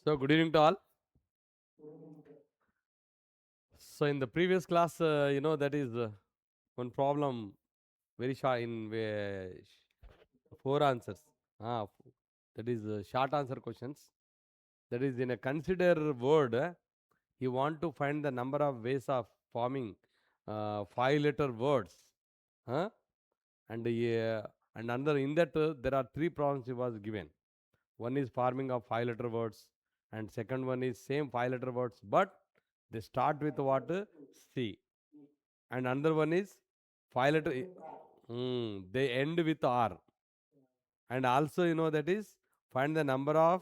So, good evening to all. So, in the previous class, that is one problem, very short in four answers. That is short answer questions. That is in a consider word. You want to find the number of ways of forming 5-letter words. Huh? And under in that there are three problems it was given. One is forming of 5-letter words, and second one is same 5-letter words, but they start with what? C. And another one is 5-letter. They end with R. And also, that is find the number of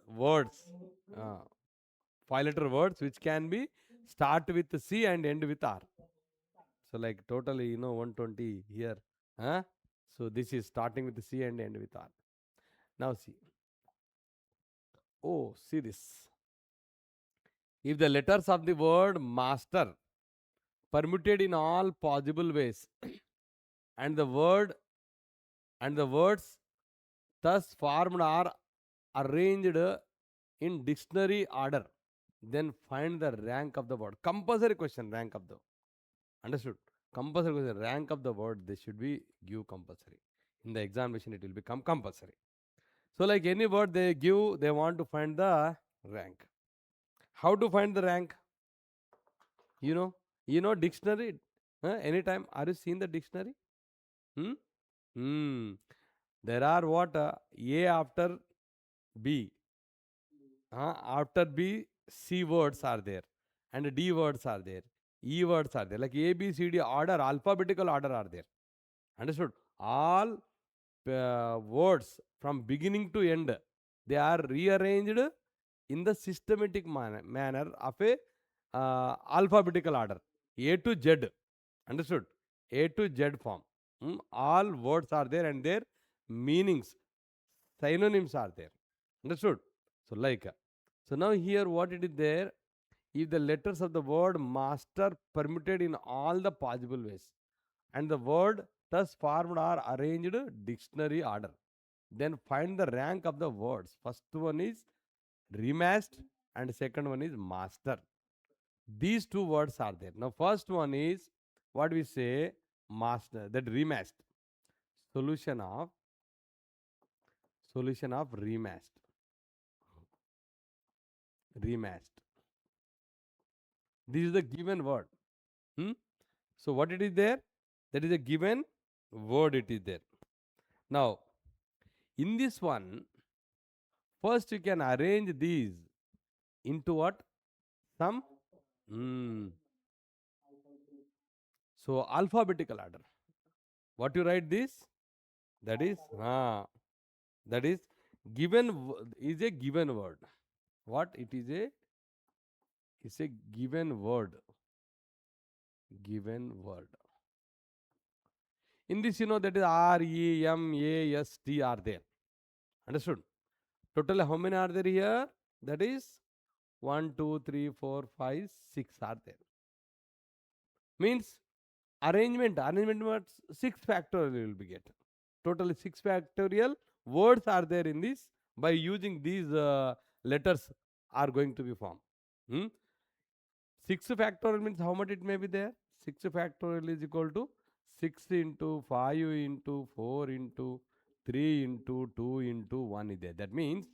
words, 5-letter words, which can be start with C and end with R. So, like totally, 120 here. Huh? So, this is starting with C and end with R. Now, see. Oh, see this. If the letters of the word master permuted in all possible ways and the words thus formed are arranged in dictionary order, then find the rank of the word. Compulsory question, rank of the. Understood? Compulsory question, rank of the word, they should be give compulsory. In the examination, it will become compulsory. So, like any word they give, they want to find the rank. How to find the rank? You know dictionary. Anytime, are you seeing the dictionary? Hmm? Hmm. There are what? A after B. After B, C words are there, and D words are there, E words are there. Like A, B, C, D order, alphabetical order are there. Understood? All words from beginning to end, they are rearranged in the systematic manner of a alphabetical order. A to Z. Understood? A to Z form. All words are there and their meanings, synonyms are there. Understood? So, like, so now here what it is there, if the letters of the word master permuted in all the possible ways, and the word thus formed are arranged dictionary order, then find the rank of the words. First one is remasked and second one is master. These two words are there. Now, first one is what we say master, that remasked. Solution of remasked. Remasked. This is the given word. Hmm? So, what it is there? That is a given word, it is there. Now, in this one, first you can arrange these into what? Some. Hmm. So, alphabetical order. What you write this? That is, that is given, is a given word. What? It is a given word. Given word. In this, that is R, E, M, A, S, T are there. Understood? Total, how many are there here? That is 1, 2, 3, 4, 5, 6 are there. Means arrangement what? 6 factorial will be get. Totally 6 factorial words are there in this. By using these letters are going to be formed. 6 factorial means how much it may be there? 6 factorial is equal to 6 into 5 into 4 into 3 into 2 into 1 is there. That means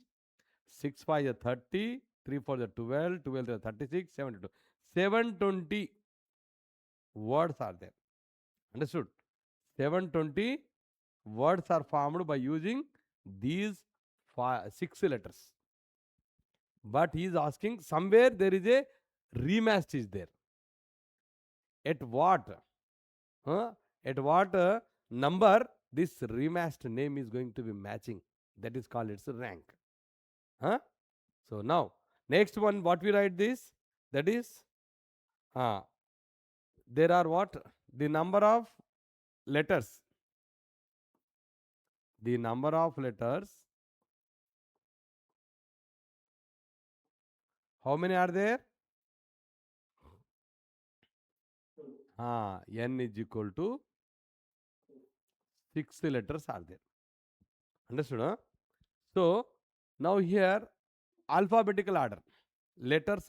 6 5 is 30, 3 4 is 12, 12 is 36, 72. 720 words are there. Understood? 720 words are formed by using these 6 letters. But he is asking somewhere there is a remasked is there. At what? At what number this remasked name is going to be matching? That is called its rank. Huh? So now, next one, what we write this? That is, there are what? The number of letters. The number of letters. How many are there? N is equal to 6 letters are there. Understood? Huh? So, now here alphabetical order. Letters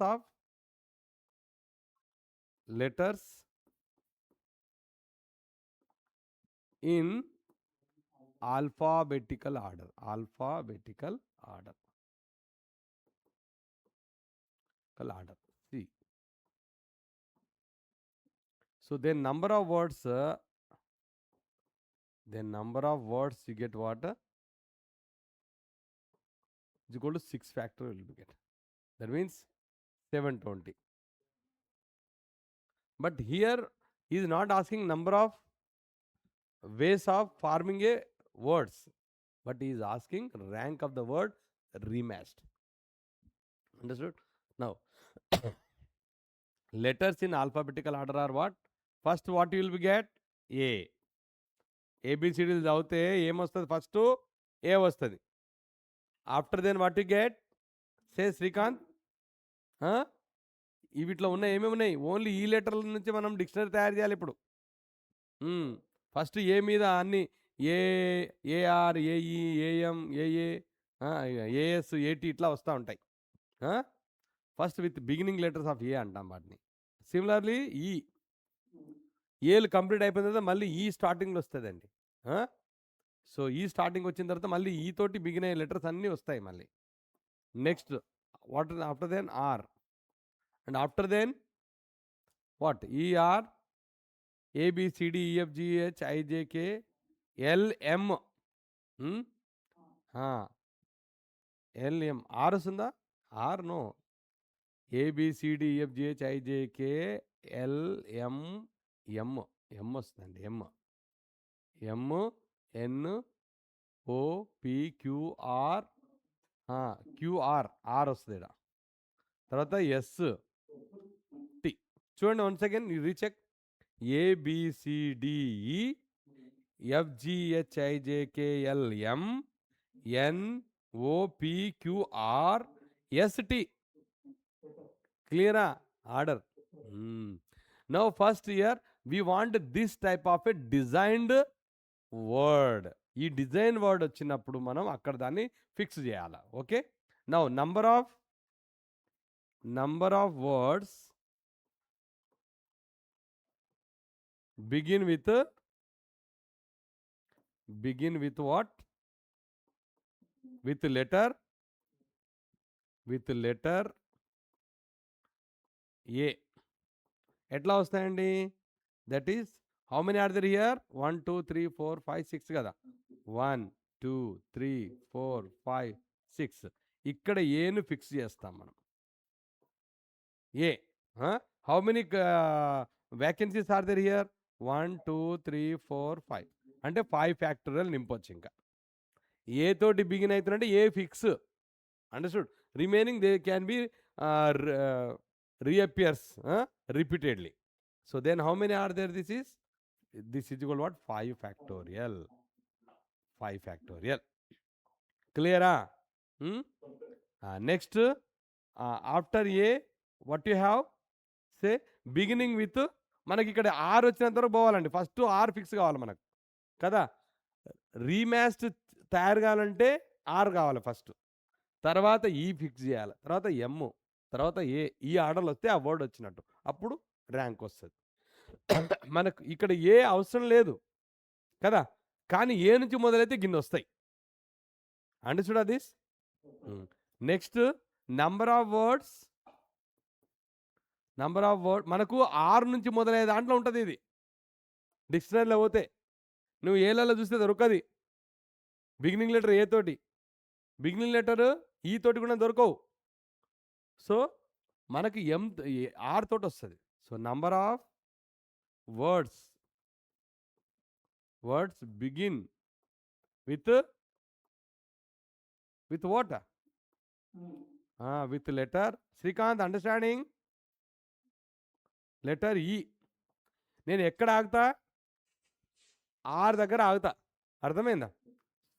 in alphabetical order. See. So then number of words you get what? Is equal to 6 factorial will be get. That means 720. But here he is not asking number of ways of forming a words, but he is asking rank of the word rematched. Understood? Now, letters in alphabetical order are what? First, what you will be get? A. ABCDలు చదివితే ఏమొస్తుంది? First A వస్తుంది. After then what you get? Say Srikanth. వీటిలో ఉన్నాయి ఏమేమి ఉన్నాయి? Only ఈ లెటర్ల నుంచి మనం డిక్షనరీ తయారు చేయాలి ఇప్పుడు. ఫస్ట్ ఏ మీద అన్ని A, AR, AE, AM, AA, AS, AT ఇట్లా వస్తూ ఉంటాయి. First with beginning letters of A అంటాం వాటిని. సిమిలర్లీ ఈ ఏలు కంప్లీట్ అయిపోయిన తర్వాత మళ్ళీ ఈ స్టార్టింగ్లో వస్తుందండి. సో ఈ స్టార్టింగ్ వచ్చిన తర్వాత మళ్ళీ ఈ తోటి బిగిన్ అయ్యే లెటర్స్ అన్నీ వస్తాయి మళ్ళీ. Next what after then R, and after then what? ER, ABCDEFGH IJK LM. LM. R వస్తుందా? R no. ABCDEFGH IJK LM M. M వస్తుందండి. MNOPQR QR ఆర్ వస్తుంది ఇక్కడ. తర్వాత ST. చూడండి once again you recheck. ABCDEFGHIJKLM NOPQRST. Clear order. Now first here we want this type of a designed word. ఈ design word వచ్చినప్పుడు మనం అక్కడ దాన్ని ఫిక్స్ చేయాలి. Okay. Now number of words begin with what? With letter A. ఎట్లా వస్తాయండి? That is how many are there here? 1 2 3 4 5 6 కదా. 1 2 3 4 5 6. ఇక్కడ ఏను ఫిక్స్ చేస్తాం మనం. A. How many vacancies are there here? 1 2 3 4 5. అంటే 5 ఫ్యాక్టోరియల్ నింపొచ్చు. ఇంకా ఏ తోటి బిగిన్ అవుతుందంటే A fix. Understood? Remaining they can be reappears repeatedly. So then how many are there? This is equal to what? 5 factorial. Clear? Next, after A, what you have? Say beginning with, మనకి ఇక్కడ are వచ్చినంత వరకు పోవాలండి. First are fix కావాలి మనకు కదా. రీమ్యాచ్డ్ తయారు కావాలంటే ఆర్ కావాలి ఫస్ట్, తర్వాత ఈ ఫిక్స్ చేయాలి, తర్వాత ఎమ్, తర్వాత ఏ. ఈ ఆర్డర్లు వస్తే ఆ వర్డ్ వచ్చినట్టు, అప్పుడు ర్యాంక్ వస్తుంది. మనకు ఇక్కడ ఏ అవసరం లేదు కదా, కానీ ఏ నుంచి మొదలైతే గిన్నె వస్తాయి. Understood this? Next number of word మనకు ఆరు నుంచి మొదలయ్యే దాంట్లో ఉంటుంది. ఇది డిక్షనరీలో పోతే నువ్వు ఏలలో చూస్తే దొరకది. బిగినింగ్ లెటర్ ఏ తోటి, బిగినింగ్ లెటర్ ఈ తోటి కూడా దొరకవు. సో మనకి ఆర్ తోటి వస్తుంది. So number of words begin with what? With letter. Srikanth understanding? Letter ఈ. నేను ఎక్కడ ఆగుతా? ఆర్ దగ్గర ఆగుతా. అర్థమైందా?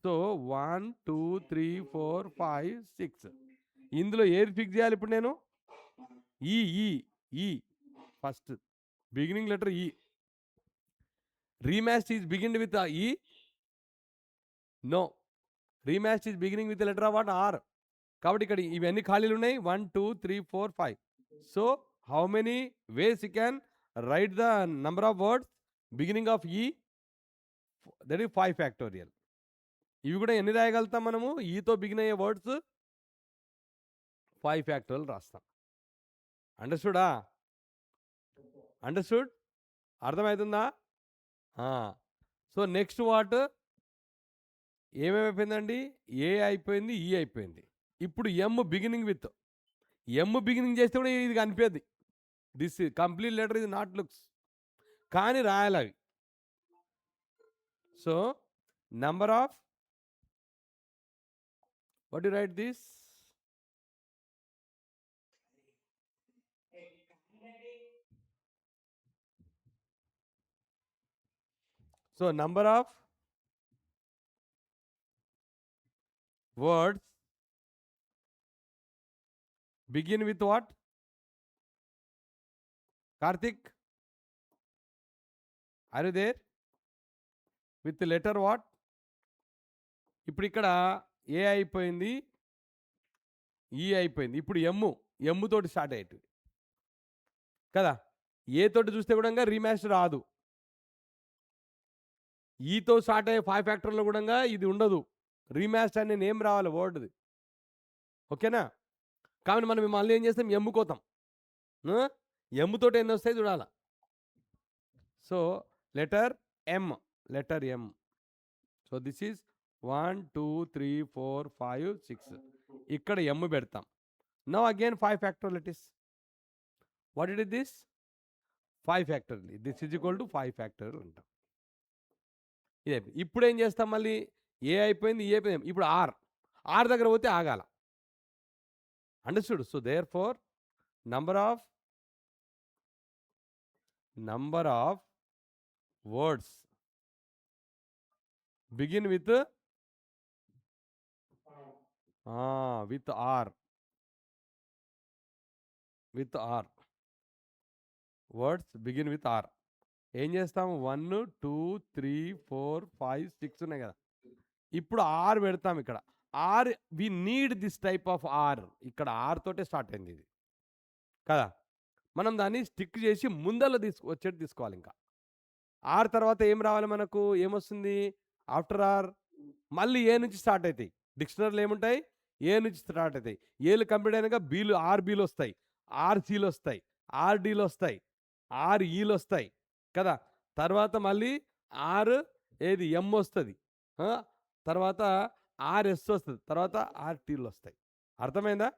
సో 1 2 3 4 5 6. ఇందులో ఏది ఫిక్స్ చేయాలి ఇప్పుడు నేను? ఈ first beginning letter E. Rematched is begin with E? No. Rematched is beginning with letter of what? R. కాబట్టి ఇక్కడ ఇవన్నీ ఖాళీలు ఉన్నాయి 1 2 3 4 5. So how many ways you can write the number of words beginning of E? That is 5 factorial. ఇవి కూడా ఎన్ని రాయగలుగుతాం మనము? ఈతో బిగిన్ అయ్యే వర్డ్స్ 5 ఫ్యాక్టోరియల్ రాస్తాం. అండర్స్టూడా? అండర్స్టూడ్? అర్థమవుతుందా? So next what? ఏమేమైపోయిందండి? ఏ అయిపోయింది, ఈ అయిపోయింది. ఇప్పుడు M beginning with. M beginning చేస్తే కూడా ఇది కనిపించదు. దిస్ కంప్లీట్ లెటర్ ఇది నాట్ లుక్స్, కానీ రాయాలి అవి. So number of, what you right this? So number of words begin with what? Karthik, are you there? With the letter what? ఇప్పుడు ఇక్కడ ఏ అయిపోయింది, ఈ అయిపోయింది. ఇప్పుడు ఎమ్ తోటి స్టార్ట్ అయ్యేది కదా. ఏ తోటి చూస్తే కూడా రీమ్యాచ్ రాదు. ఈతో స్టార్ట్ అయ్యే 5 ఫ్యాక్టర్లో కూడా ఇది ఉండదు. రీమ్యాచ్ అనే నేమ్ రావాలి వర్డ్ది. ఓకేనా? కాబట్టి మనం మళ్ళీ ఏం చేస్తాం? ఎమ్ముకోతాం. ఎమ్ముతోటి ఎన్ని వస్తాయి చూడాల. So letter M, letter M. So this is 1 2 3 4 5 6. ఇక్కడ ఎమ్ పెడతాం. Now again 5 factorialities. What it is this? 5 factorial. This is equal to 5 factorial అంటాం. ఇదే. ఇప్పుడు ఏం చేస్తాం? మళ్ళీ ఏ అయిపోయింది, ఈ అయిపోయింది. ఇప్పుడు ఆర్ దగ్గర పోతే ఆగాల. Understood? So therefore number of words begin with R. Words begin with R. ఏం చేస్తాం? 1 2 3 4 5 6 ఉన్నాయి కదా. ఇప్పుడు ఆర్ పెడతాం. ఇక్కడ R, we need this type of R. ఇక్కడ ఆర్ తోటే స్టార్ట్ అయింది ఇది కదా. మనం దాన్ని స్టిక్ చేసి ముందల వచ్చేట్టు తీసుకోవాలి. ఇంకా ఆర్ తర్వాత ఏం రావాలి మనకు? ఏమొస్తుంది ఆఫ్టర్ ఆర్? మళ్ళీ ఏ నుంచి స్టార్ట్ అవుతాయి. డిక్షనరీలో ఏముంటాయి? ఏ నుంచి స్టార్ట్ అవుతాయి. ఏలు కంప్లీట్ అయినాక బీలు, ఆర్బీలు వస్తాయి, ఆర్సీలు వస్తాయి, ఆర్డీలు వస్తాయి, ఆర్ఈలు వస్తాయి కదా. తర్వాత మళ్ళీ ఆర్ ఏది ఎం వస్తుంది, తర్వాత ఆర్ఎస్ వస్తుంది, తర్వాత ఆర్టీలు వస్తాయి. అర్థమైందా?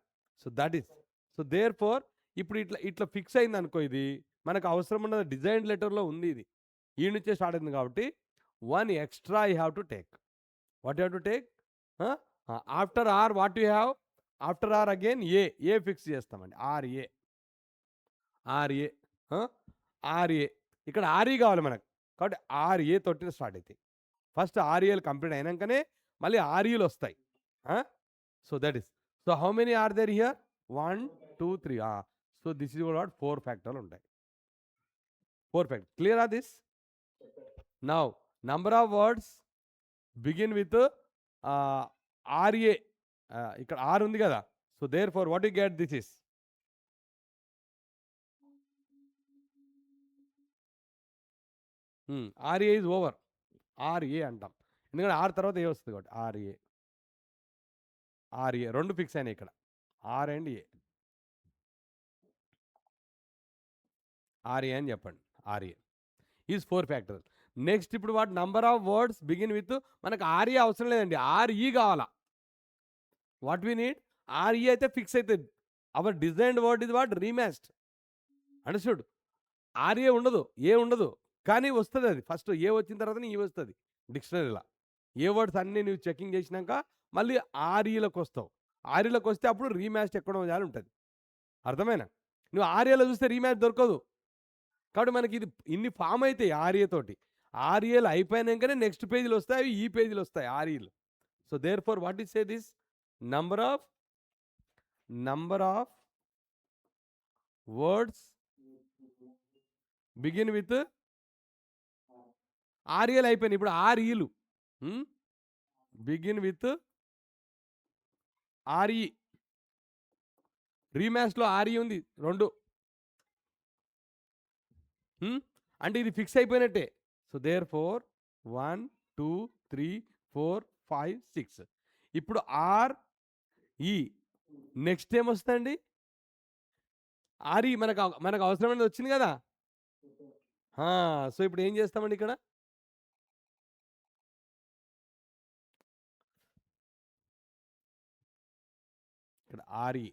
So that is. So therefore ఇప్పుడు ఇట్లా ఫిక్స్ అయింది అనుకో. ఇది మనకు అవసరం ఉన్నది డిజైన్ లెటర్లో ఉంది. ఇది ఈ నుంచే స్టార్ట్ అయింది కాబట్టి 1 extra you have to take. What you have to take? After R what you have? After R again A fix చేస్తామండి. ఆర్ఏ. ఇక్కడ ఆర్ఈ కావాలి మనకు, కాబట్టి ఆర్ఏ తోటి స్టార్ట్ అవుతాయి. ఫస్ట్ ఆర్ఏలు కంప్లీట్ అయినాకనే మళ్ళీ ఆర్ఈలు వస్తాయి. So that is. So how many are there here? 1 2 3. So this is what 4 ఫ్యాక్టర్లు ఉంటాయి. 4 factor. Clear are this? Now number of words begin with R A. ఇక్కడ ఆర్ ఉంది కదా. So therefore what you get? This is R A is over. R A అంటాం ఎందుకంటే are తర్వాత ఏ వస్తుంది కాబట్టి. ఆర్ఏ రెండు ఫిక్స్ అయినాయి ఇక్కడ, ఆర్ అండ్ ఏ. ఆర్ఏ అని చెప్పండి. R A is 4 factor. నెక్స్ట్ ఇప్పుడు what? Number of words begin with, మనకు ఆర్ఏ అవసరం లేదండి, ఆర్ఈ కావాలా. What we need? ఆర్ఈ అయితే ఫిక్స్ అవుతుంది. అవర్ డిజైన్డ్ వర్డ్ ఇది వాట్? రీమ్యాచ్డ్. అండర్స్టూడ్? ఆర్ఏ ఉండదు, ఏ ఉండదు, కానీ వస్తుంది అది. ఫస్ట్ ఏ వచ్చిన తర్వాత ఈ వస్తుంది డిక్షనరీలో. ఏ వర్డ్స్ అన్నీ నువ్వు చెకింగ్ చేసినాక మళ్ళీ ఆర్ఈలకు వస్తావు. ఆర్ఈలకు వస్తే అప్పుడు రీమ్యాచ్ ఎక్కడో జాలి ఉంటుంది. అర్థమైనా? నువ్వు ఆర్ఏలో చూస్తే రీమ్యాచ్ దొరకదు. కాబట్టి మనకి ఇది ఇన్ని ఫామ్ అవుతాయి ఆర్ఏ తోటి. ఆర్ఏలు అయిపోయినాకనే నెక్స్ట్ పేజీలు వస్తాయి, అవి ఈ పేజీలు వస్తాయి ఆర్ఈలు. So therefore what is say this? Number of words begin with ఆర్ఏలు అయిపోయినాయి. ఇప్పుడు ఆర్ఈలు బిగిన్ విత్ ఆర్ఈ. రీమ్యాస్ట్లో ఆర్ఈ ఉంది 2. అంటే ఇది ఫిక్స్ అయిపోయినట్టే. So therefore 1 2 3 4 5 6. ఇప్పుడు ఆర్ఈ నెక్స్ట్ ఏమొస్తుందండి? ఆర్ఈ మనకు అవసరమైనది వచ్చింది కదా. సో ఇప్పుడు ఏం చేస్తామండి ఇక్కడ? ఇక్కడ ఆర్ఈ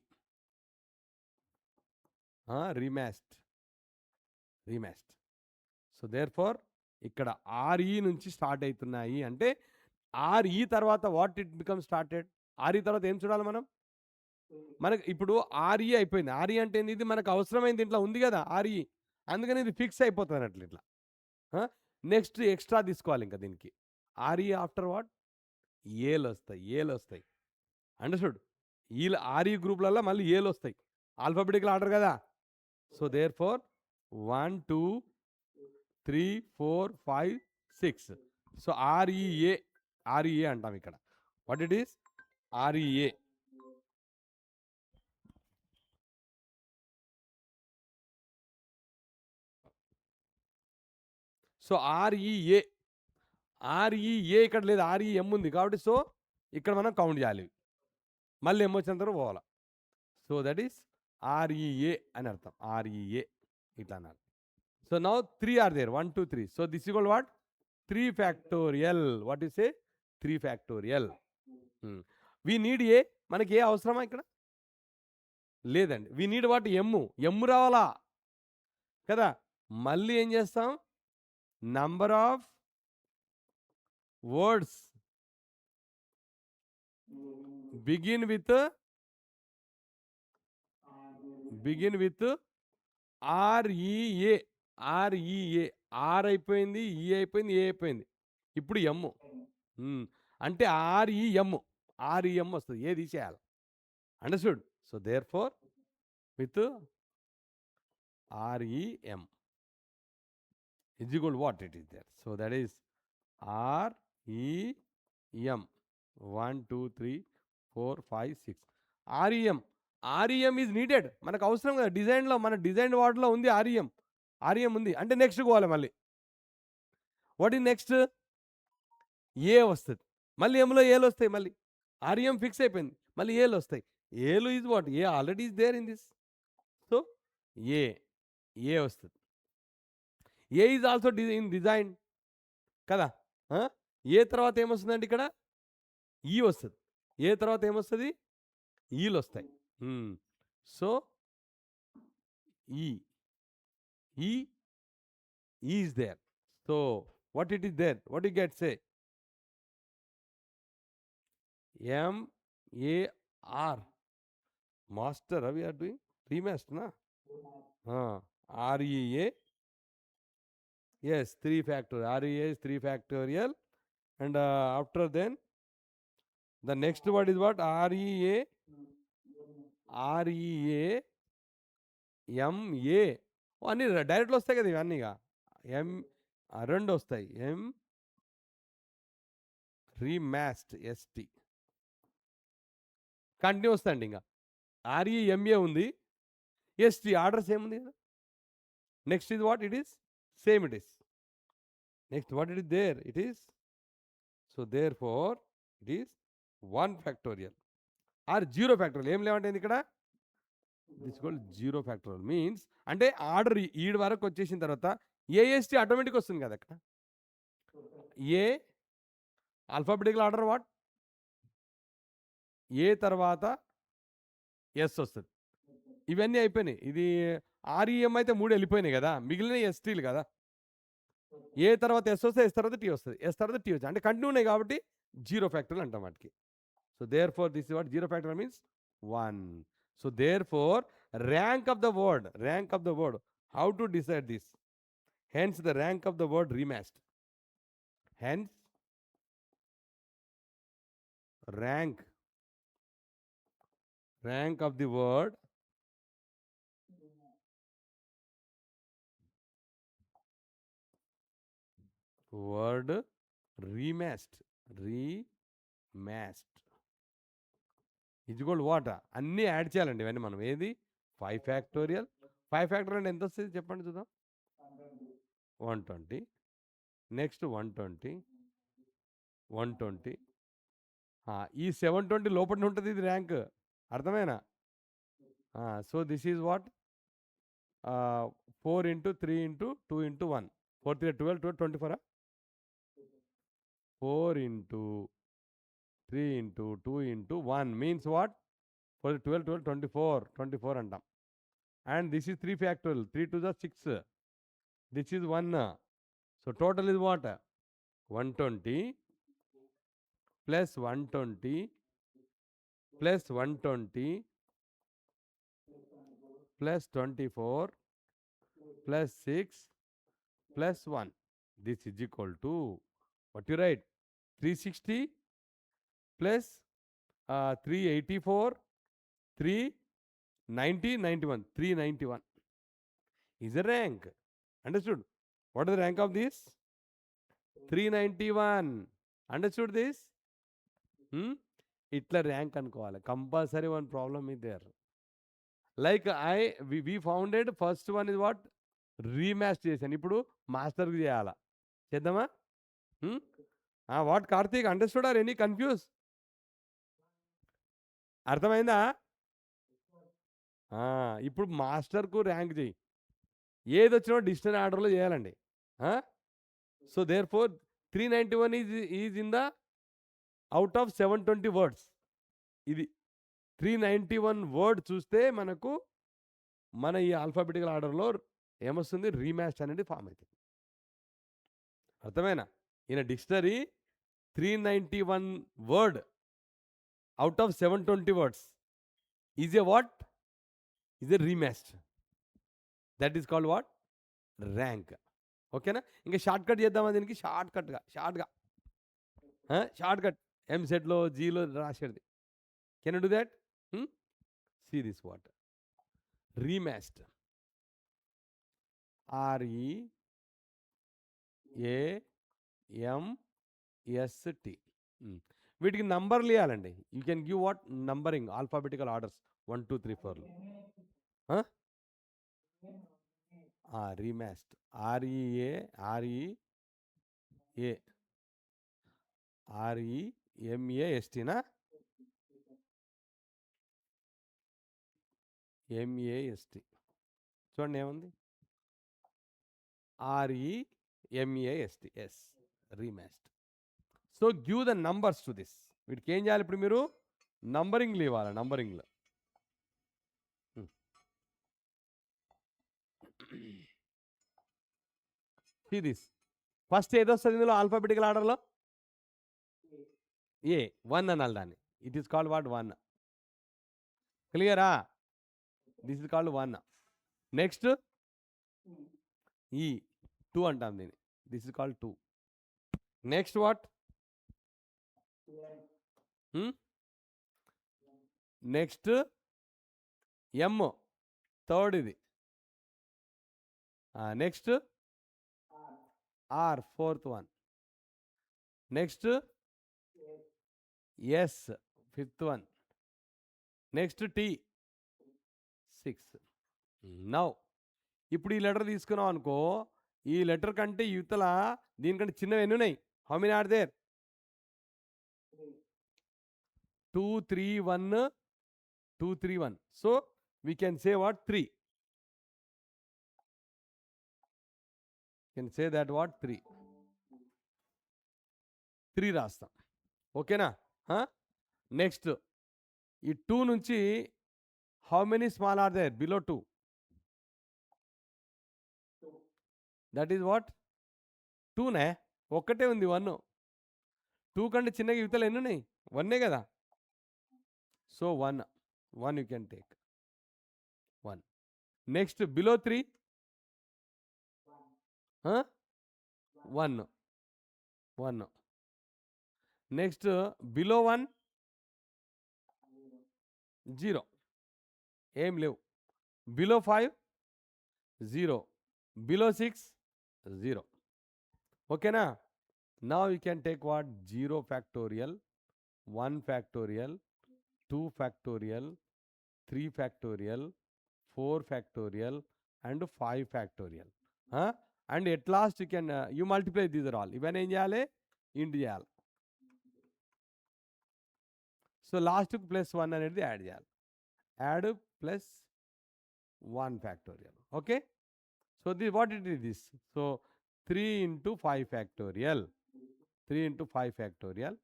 రీమ్యాస్ట్. సో దేర్ ఫోర్ ఇక్కడ ఆర్ఈ నుంచి స్టార్ట్ అవుతున్నాయి అంటే ఆర్ఈ తర్వాత what it become started. R E తర్వాత ఏం చూడాలి మనం? మనకి ఇప్పుడు ఆర్ఈ అయిపోయింది. ఆర్ఈ అంటే ఏంది? ఇది మనకు అవసరమైంది ఇంట్లో ఉంది కదా ఆర్ఈ. అందుకని ఇది ఫిక్స్ అయిపోతుంది అన్నట్లు ఇట్లా. నెక్స్ట్ ఎక్స్ట్రా తీసుకోవాలి ఇంకా దీనికి. RE after what? ఏలు వస్తాయి. అండర్స్టూడ్? ఆర్ఈ గ్రూప్లలో మళ్ళీ ఏలు వస్తాయి. ఆల్ఫాబెటికల్ ఆర్డర్ కదా. So therefore 1 2 3 4 5 6. So REA అంటాం ఇక్కడ. What it is? REA. So REA ఇక్కడ లేదు, ఆర్ఈఎం ఉంది కాబట్టి సో ఇక్కడ మనం కౌంట్ చేయాలి. మళ్ళీ ఎం వచ్చిన తర్వాత పోవాలి. సో దట్ ఈస్ ఆర్ఈఏ అని అర్థం. ఆర్ఈఏ ఇట్లా అన్నారు. So now 3 are there 1 2 3. So this equal what? 3 factorial. What is A 3 factorial? We need A. మనకి ఏ అవసరమా ఇక్కడ? లేదండి. We need what? ఎమ్ము రావాలా కదా. మళ్ళీ ఏం చేస్తాం? Number of words begin with REA. R అయిపోయింది, ఈ అయిపోయింది, ఏ అయిపోయింది. ఇప్పుడు ఎమ్. అంటే ఆర్ఈఎం వస్తుంది. ఏ తీసేయాలి. Understood? So therefore with R E M is equal to what it is there. So that is REM 1 2 3 4 5 6. REM is needed. మనకు అవసరం కదా డిజైన్లో. మన డిజైన్ వార్డ్లో ఉంది ఆర్ఈఎం ఉంది అంటే నెక్స్ట్ పోవాలి మళ్ళీ. What is next? ఏ వస్తుంది. మళ్ళీ ఎంలో ఏలు వస్తాయి. మళ్ళీ ఆర్ఈఎం ఫిక్స్ అయిపోయింది, మళ్ళీ ఏలు వస్తాయి. ఏలు is what? A already is there in this. So A వస్తుంది. A is also in design కదా. ఏ తర్వాత ఏమొస్తుందండి ఇక్కడ? ఈ వస్తుంది. ఏ తర్వాత ఏమొస్తుంది? ఈలు వస్తాయి. So is there. So what it is there? What you get? Say MAR. Master అవి ఆర్ డూయింగ్ రీమాస్టర్ నా REA. Yes, 3 factorial. REA is 3 factorial. And after then, the next word is what? REA MA. అన్నీ డైరెక్ట్లో వస్తాయి కదా ఇవన్నీగా. రెండు వస్తాయి. రీమాస్ట్ ST continue వస్తాయండి. ఇంకా REMA ఉంది, ST ఆర్డర్ సేమ్ ఉంది కదా. నెక్స్ట్ ఇది what? It is same. It is next what it is there? It is. So therefore it is 1 factorial or 0 factorial. ఏం లేవంటే ఇక్కడ దిస్ కాల్డ్ 0 ఫ్యాక్టోరియల్ మీన్స్ అంటే ఆర్డర్ ఈడ్ వరకు వచ్చేసిన తర్వాత AST ఆటోమేటిక్ వస్తుంది కదా అక్కడ. A alphabetical order what? A తర్వాత ఎస్ వస్తుంది. ఇవన్నీ అయిపోయినాయి. ఇది REM అయితే 3 వెళ్ళిపోయినాయి కదా, మిగిలిన STలు కదా. ఏ తర్వాత ఎస్ వస్తే ఎస్ తర్వాత టీ వస్తుంది, ఎస్ తర్వాత టీ వస్తుంది. అంటే కంటిన్యూ ఉన్నాయి కాబట్టి 0 ఫ్యాక్టోరియల్ అంటాం వాటికి. So therefore this is what 0 factorial means 1. So therefore rank of the word, how to decide this? Hence the rank of the word remasked. Hence rank of the word remasked. Equal what అన్నీ add చేయాలండి ఇవన్నీ మనం ఏది 5 factorial 5 factorial అంటే ఎంత వస్తుంది చెప్పండి చూద్దాం 120 నెక్స్ట్ 120 120 ఈ 720 లోపల ఉంటుంది ఇది ర్యాంక్ అర్థమేనా so this is what 4 into 3 into 2 into 1 4 3 12 12 24 4 into 3 into 2 into 1 means what 4 12 12 24 24 అంటాం and this is 3 factorial 3 to the 6 this is 1 so total is what 120 plus 120 plus 120 plus 24 plus 6 plus 1 this is equal to what you write 360 plus 384 390 91 391 is a rank. Understood? What is the rank of this? 391. Understood this? ఇట్లా rank అనుకోవాలి compulsory one problem is there. Like we founded first one is what rematch చేశాను ఇప్పుడు మాస్టర్కి చేయాలా చేద్దామా what Karthik understood or any confuse అర్థమైందా ఇప్పుడు మాస్టర్కు rank చేయి ఏది వచ్చినా డిక్షనరీ ఆర్డర్లో చేయాలండి so therefore 391 is in the out of 720 words ఇది 391 వర్డ్ చూస్తే మనకు మన ఈ ఆల్ఫాబెటికల్ ఆర్డర్లో ఏమొస్తుంది రీమ్యాచ్ అనేది ఫామ్ అవుతుంది అర్థమైనా in dictionary 391 word out of 720 words is a what is a rematch that is called what rank ఓకేనా ఇంకా షార్ట్ కట్ చేద్దామా దీనికి షార్ట్గా ఎంసెట్లో జీలో రాసేది can do that see this what rematched REAMST వీటికి నంబర్లు ఇవ్వాలండి you can give what numbering alphabetical orders 1 2 3 4 rematched REMAST నా MAST చూడండి ఏముంది REMAST S rematched so give the numbers to this వీటికి ఏం చేయాలి ఇప్పుడు మీరు నంబరింగ్లు ఇవ్వాలి నంబరింగ్లో దిస్ ఫస్ట్ ఏదో వస్తుంది ఇందులో ఆల్ఫాబెటికల్ ఆర్డర్లో ఏ 1 అనాలి దాన్ని ఇట్ ఈస్ కాల్డ్ వాట్ 1 క్లియరా this is called 1 next E 2 అంటాం దీన్ని this is called 2 next what next M third ఇది next R fourth one next S fifth one next T sixth now ఇప్పుడు ఈ లెటర్ తీసుకున్నాం అనుకో ఈ లెటర్ కంటే యువతల దీనికంటే చిన్నవి ఎన్ని ఉన్నాయి how many are there 2 3 1 2 3 1 so we can say what 3 can say that what 3 రాస్తాం ఓకేనా నెక్స్ట్ ఈ 2 నుంచి how many small are there below 2 that is what 2నే ఒక్కటే ఉంది 1 2 కంటే చిన్నగా యువతలు ఎన్ని ఉన్నాయి 1 కదా so 1 you can take 1 next below 3 1 next below 1 0 ఏం లేవు బిలో 5 0 బిలో 6 0 ఓకేనా now you can take what 0 factorial 1 factorial 2 factorial, 3 factorial, 4 factorial, and 5 factorial. And at last you can you multiply these are all. Ivan em cheyali? Int cheyali. So last plus 1 అనేది add చేయాలి. Add plus 1 factorial. Okay? So this what it is this? So 3 into 5 factorial. 3 into 5 factorial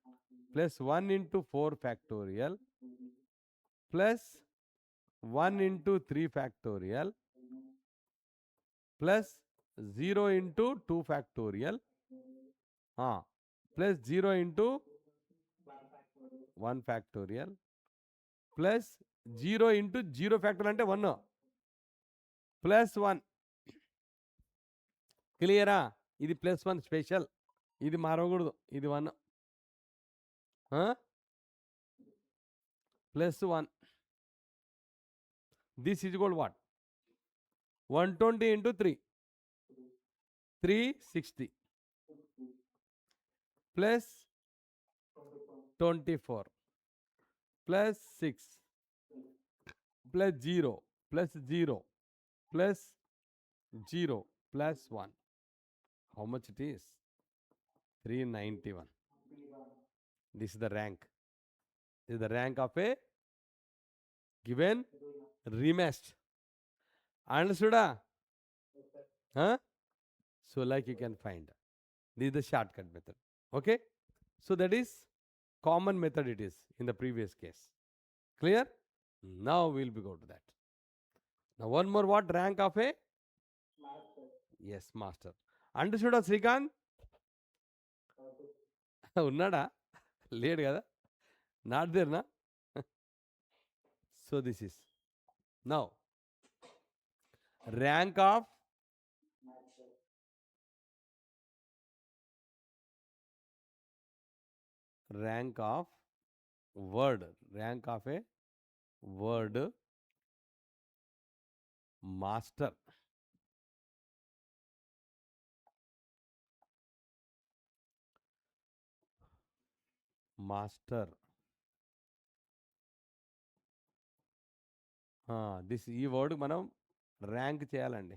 plus 1 into 4 factorial plus 1 into 3 factorial plus 0 into 2 factorial plus 0 into 1 factorial plus 0 into 0 factorial అంటే 1 plus 1. క్లియరా? ఇది plus 1 special. ఇది మారకూడదు. ఇది 1 plus 1. This is equal to what? 120 into 3. 360 plus 24 plus 6 plus 0 plus 0 plus 0 plus 1. How much it is? 391. This is the rank. This is the rank of a given rematched. Understood? So like you can find. This is the shortcut method. Okay? So that is common method it is in the previous case. Clear? Now we'll be go to that. Now one more what? Rank of a? Master. Yes, master. Understood Srikanth? Unnada? Late kada? Not there na? So this is. Now rank of word. Rank of a word master. Master. This ఈ word మనం rank చేయాలండి.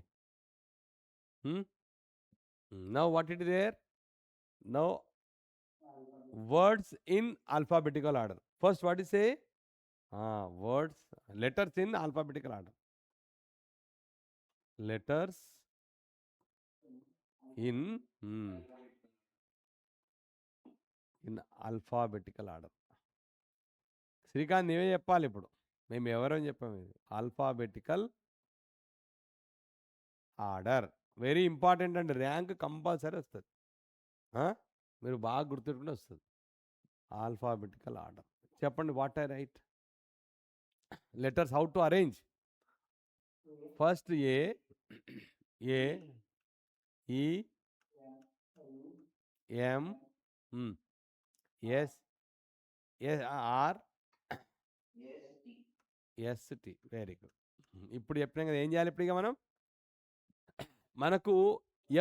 Now what it is there? Now words in alphabetical order. First what is say? Words, letters in alphabetical order. Letters in alphabetical order. Srikanth నీవే చెప్పాలి ఇప్పుడు. మేము ఎవరని చెప్పాము. Alphabetical order very important అండి. ర్యాంక్ కంపల్సరీ వస్తుంది. మీరు బాగా గుర్తుపెట్టుకుంటే వస్తుంది. Alphabetical order. చెప్పండి what I write. Letters how to arrange. First A E M S R ST. Very good. ఇప్పుడు చెప్పినాం కదా ఏం చేయాలి. ఇప్పుడు ఇక మనకు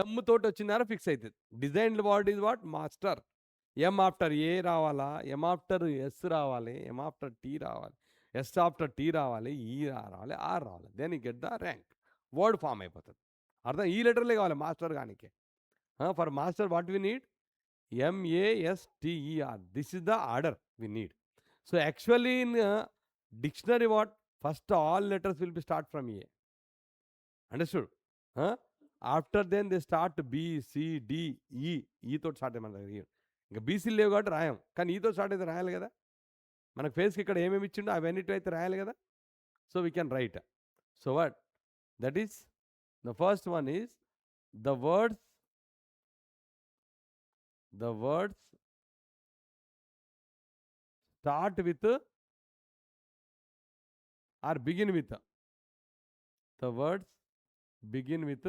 ఎం తోటి వచ్చినారా ఫిక్స్ అవుతుంది. Design word is what? Master. M after A రావాలా, ఎం ఆఫ్టర్ ఎస్ రావాలి, ఎం ఆఫ్టర్ టీ రావాలి, ఎస్ ఆఫ్టర్ టీ రావాలి, ఈ రావాలి, ఆర్ రావాలి. Then you get the rank. Word form అయిపోతుంది. అర్థం? ఈ లెటర్లే కావాలి మాస్టర్ కానికి. For master what we need? MASTER. This is the order we need. So actually in dictionary what? First all letters will be start from A. Understood? After then they start B, C, D, E. E తో start అయ్యి ఇంకా BC లేవు కాబట్టి రాయం. కానీ ఈతో start అయితే రాయాలి కదా. మనకు ఫేస్కి ఇక్కడ ఏమేమి ఇచ్చిండో అవన్నిటి అయితే రాయాలి కదా. So we can write. So what that is the first one is the words start with or begin with. The words begin with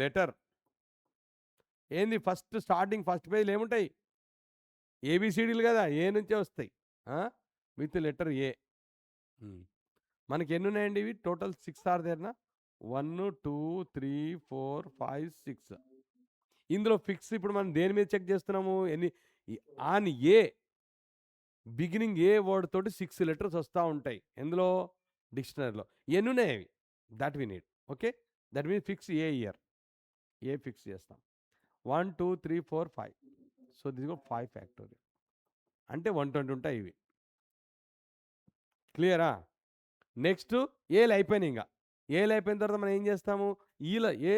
letter. ఏంది ఫస్ట్ స్టార్టింగ్ ఫస్ట్ పేజ్లు ఏముంటాయి? ఏబిసిడీలు కదా, ఏ నుంచే వస్తాయి. With letter A. మనకి ఎన్ని ఉన్నాయండి ఇవి? టోటల్ 6 ఆర్ దేర్నా? 1 2 3 4 5 6. ఇందులో ఫిక్స్ ఇప్పుడు మనం దేని మీద చెక్ చేస్తున్నాము? ఎన్ని on a beginning a word తోటి 6 లెటర్స్ వస్తూ ఉంటాయి ఎందులో, డిక్షనరీలో. ఎన్నున్నాయి అవి, that we need. Okay, that means fix A ear, A fix చేస్తాం. 1 2 3 4 5. సో దిస్ కూడా 5 ఫ్యాక్టోరియల్ అంటే 120 ఉంటాయి ఇవి. క్లియరా? నెక్స్ట్ ఏలు అయిపోయినాయి. ఇంకా ఏలు అయిపోయిన తర్వాత మనం ఏం చేస్తాము, ఈలో ఏ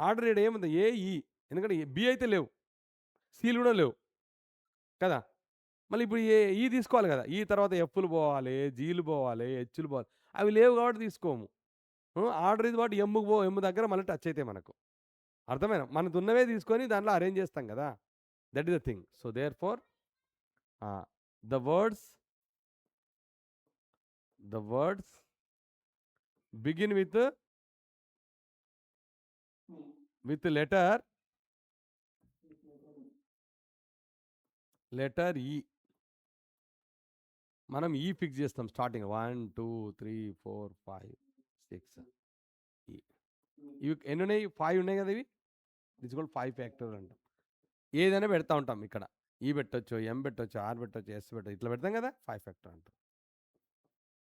ఆర్డర్ ఇక్కడ ఏముంది, ఏ ఈ, ఎందుకంటే బి అయితే లేవు, సీలు కూడా లేవు కదా. మళ్ళీ ఇప్పుడు ఈ తీసుకోవాలి కదా, ఈ తర్వాత ఎఫ్లు పోవాలి, జీలు పోవాలి, హెచ్లు పోవాలి, అవి లేవు కాబట్టి తీసుకోము. ఆర్డర్ ఇది వాటి ఎమ్ దగ్గర మళ్ళీ టచ్ అయితే మనకు అర్థమైనా, మనకు ఉన్నవే తీసుకొని దాంట్లో అరేంజ్ చేస్తాం కదా. That is the thing. So therefore the words begin with letter E. మనం ఈ ఫిక్స్ చేస్తాం స్టార్టింగ్ 1 2 3 4 5 6 ఇవి ఎన్ని ఉన్నాయి, 5 ఉన్నాయి కదా. ఇవి దిస్ కూడా 5 ఫ్యాక్టోరియల్ అంటాం. ఏదైనా పెడతా ఉంటాం ఇక్కడ, ఈ పెట్టొచ్చు, ఎం పెట్టొచ్చు, ఆర్ పెట్టొచ్చు, ఎస్ పెట్టొచ్చు, ఇట్లా పెడతాం కదా, 5 ఫ్యాక్టర్ అంటాం.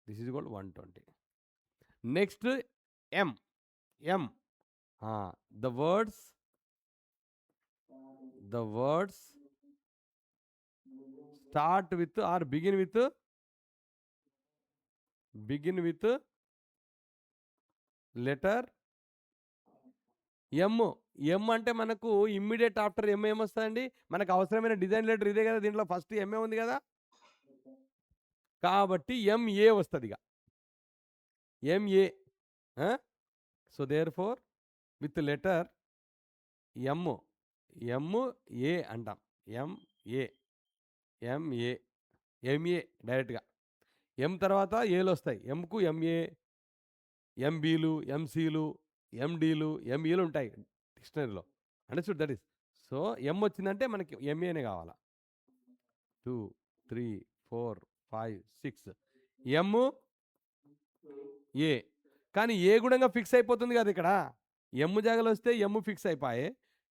దిస్ ఈజ్ కూడా 120. Next M. The words start with or begin with letter M. M అంటే మనకు ఇమ్మీడియట్ ఆఫ్టర్ ఎం ఏమొస్తుందండి, మనకు అవసరమైన డిజైన్ లెటర్ ఇదే కదా, దీంట్లో ఫస్ట్ ఎంఏ ఉంది కదా, కాబట్టి ఎంఏ వస్తుంది. ఇక M A. So therefore with letter M A అంటాం. ఎంఏ డైరెక్ట్గా. ఎం తర్వాత ఏలు వస్తాయి, ఎంకు ఎంఏ, ఎంబీలు, ఎంసీలు, ఎండీలు, ఎంఈలు ఉంటాయి డిక్షనరీలో. Understood that is. So M వచ్చిందంటే మనకి ఎంఏనే కావాలా. 2 3 4 5 6 ఎమ్ ఏ. కానీ ఏ గుణంగా ఫిక్స్ అయిపోతుంది కదా ఇక్కడ, ఎమ్ జాగలు వస్తే ఎమ్ ఫిక్స్ అయిపోయే,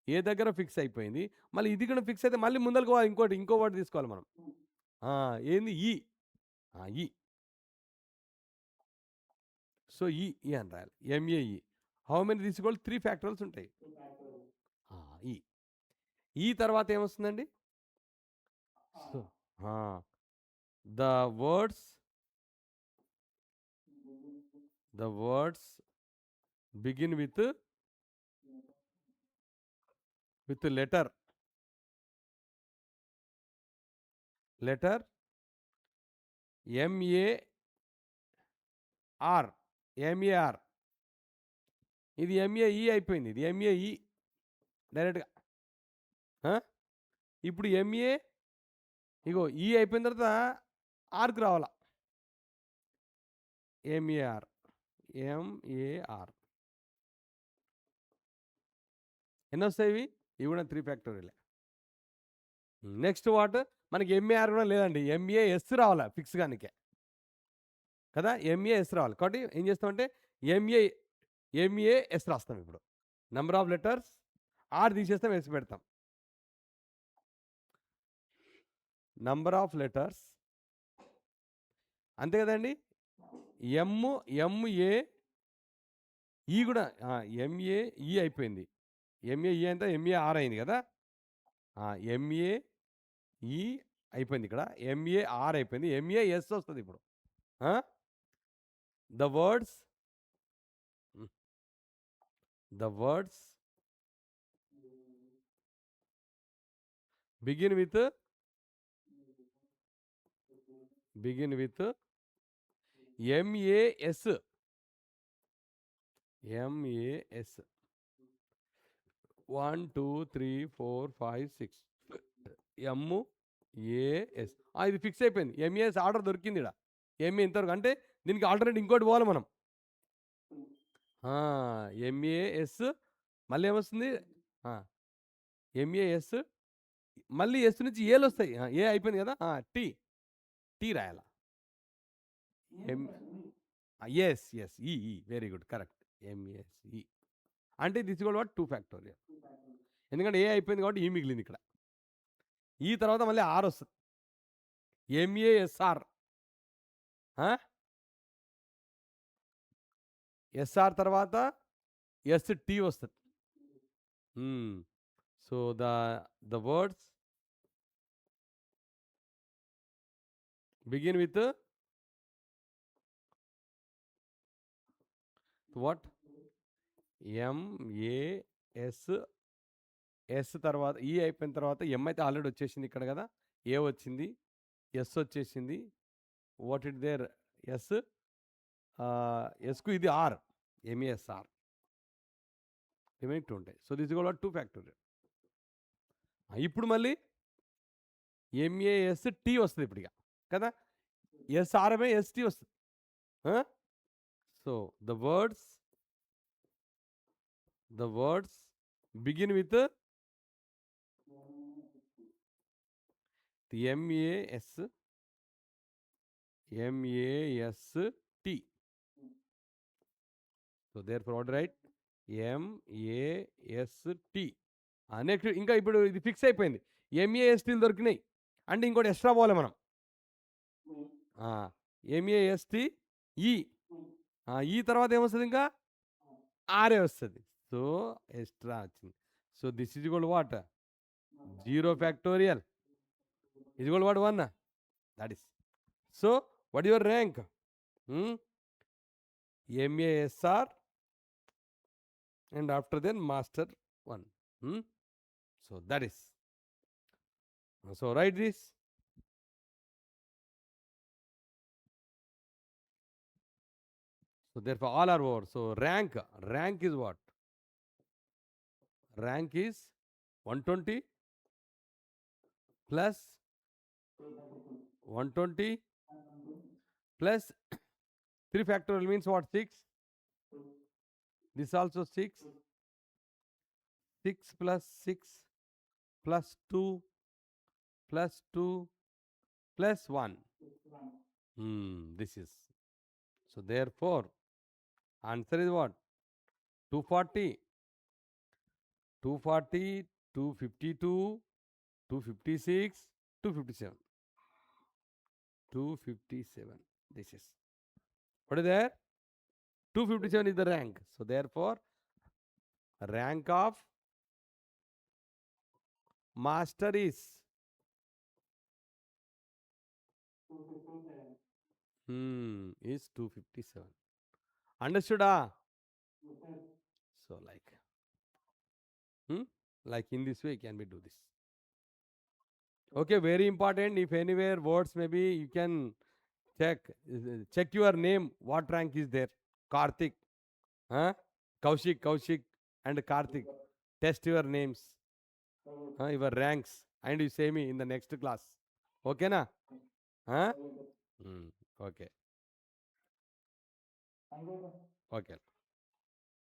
ఏ దగ్గర ఫిక్స్ అయిపోయింది. మళ్ళీ ఇది కూడా ఫిక్స్ అయితే మళ్ళీ ముందరకు ఇంకో వర్డ్ తీసుకోవాలి మనం. ఏంది ఈ. సో ఈ అని రాయాలి, ఎంఏఈ. హౌ మెనీ తీసుకోవాలి, 3 ఫ్యాక్టరల్స్ ఉంటాయి. ఈ తర్వాత ఏమొస్తుందండి, so the words begin with letter MAR. ఇది ఎంఏఈ అయిపోయింది, ఇది ఎంఏఈ డైరెక్ట్గా. ఇప్పుడు ఎంఏ ఇగో ఈ అయిపోయిన తర్వాత ఆర్కు రావాలా, ఎంఏఆర్. ఎన్ని వస్తాయి ఇవి కూడా 3 ఫ్యాక్టోరియలే. నెక్స్ట్ వాట్, మనకి ఎంఏఆర్ కూడా లేదండి, ఎంఏఎస్ రావాలా ఫిక్స్ కానికే కదా, ఎంఏఎస్ రావాలి. కాబట్టి ఏం చేస్తామంటే ఎంఏఎస్ రాస్తాం. ఇప్పుడు నెంబర్ ఆఫ్ లెటర్స్ ఆర్ తీసేస్తాం, ఎస్ పెడతాం. నంబర్ ఆఫ్ లెటర్స్ అంతే కదండి. ఎంఏ ఈ కూడా ఎంఏఈ అయిపోయింది, ఎంఏఈ అంటే ఎంఏఆర్ అయింది కదా, ఎంఏఈ అయిపోయింది ఇక్కడ, ఎంఏఆర్ అయిపోయింది, ఎంఏఎస్ వస్తుంది ఇప్పుడు. The words begin with MAS. 1 2 3 4 5 6 MAS. ఇది ఫిక్స్ అయిపోయింది, ఎంఏఎస్ ఆర్డర్ దొరికింది ఇక్కడ. ఎంఏ ఇంతవరకు అంటే దీనికి ఆల్టర్నేట్ ఇంకోటి పోవాలి మనం. ఎంఏఎస్ మళ్ళీ ఏమొస్తుంది, ఎంఏఎస్ మళ్ళీ ఎస్ నుంచి ఏలు వస్తాయి, ఏ అయిపోయింది కదా, టీ రాయాల. ఎస్ ఈ వెరీ గుడ్, కరెక్ట్, ఎంఎస్ఈ అంటే దిస్ కూడా 2 ఫ్యాక్టోరియల్. ఎందుకంటే ఏ అయిపోయింది కాబట్టి ఈ మిగిలింది ఇక్కడ. ఈ తర్వాత మళ్ళీ ఆర్ వస్తుంది, ఎంఏఎస్ఆర్. ఎస్ఆర్ తర్వాత ఎస్టీ వస్తుంది. So the words begin with what? M A S. S తర్వాత ఈ అయిపోయిన తర్వాత ఎం అయితే ఆల్రెడీ వచ్చేసింది ఇక్కడ కదా, ఏ వచ్చింది, ఎస్ వచ్చేసింది. What it there? ఎస్. ఎస్కు ఇది ఆర్, ఎంఏఎస్ఆర్. రిమైనింగ్ 2 ఉంటాయి. సో దిస్ కూడా 2 ఫ్యాక్టోరియల్. ఇప్పుడు మళ్ళీ ఎంఏఎస్టీ వస్తుంది ఇప్పుడు ఇక కదా, ఎస్ఆర్ఎంఏ ఎస్టీ వస్తుంది. So the words begin with M A S T. So there for what right? M A S T. Next ఇంకా ఇప్పుడు ఇది ఫిక్స్ అయిపోయింది, ఎంఏఎస్టీలు దొరికినాయి అంటే ఇంకోటి ఎక్స్ట్రా పోవాలి మనం. ఎంఏఎస్టీ ఈ. ఈ తర్వాత ఏమొస్తుంది? ఇంకా ఆర్ఏ వస్తుంది. సో ఎక్స్ట్రా వచ్చింది. So this is equal what? 0 factorial is equal to what? 1. That is. So what is your rank? MASR and after then master 1. So that is. So write this. So therefore all are over. So rank is what? Rank is 120 plus 120 plus 3 factorial means what? 6. This also 6. 6 plus 6 plus 2 plus 2 plus 1. This is. So therefore answer is what? 240, 252, 256, 257. 257. This is. What is there? 257 is the rank. So therefore rank of master is 257. Understood? So like in this way can we do this? Okay, very important. If anywhere words maybe you can check your name, what rank is there? Karthik, Kaushik and Karthik. Test your names, your ranks, and you say me in the next class. Okay na? Okay. Okay.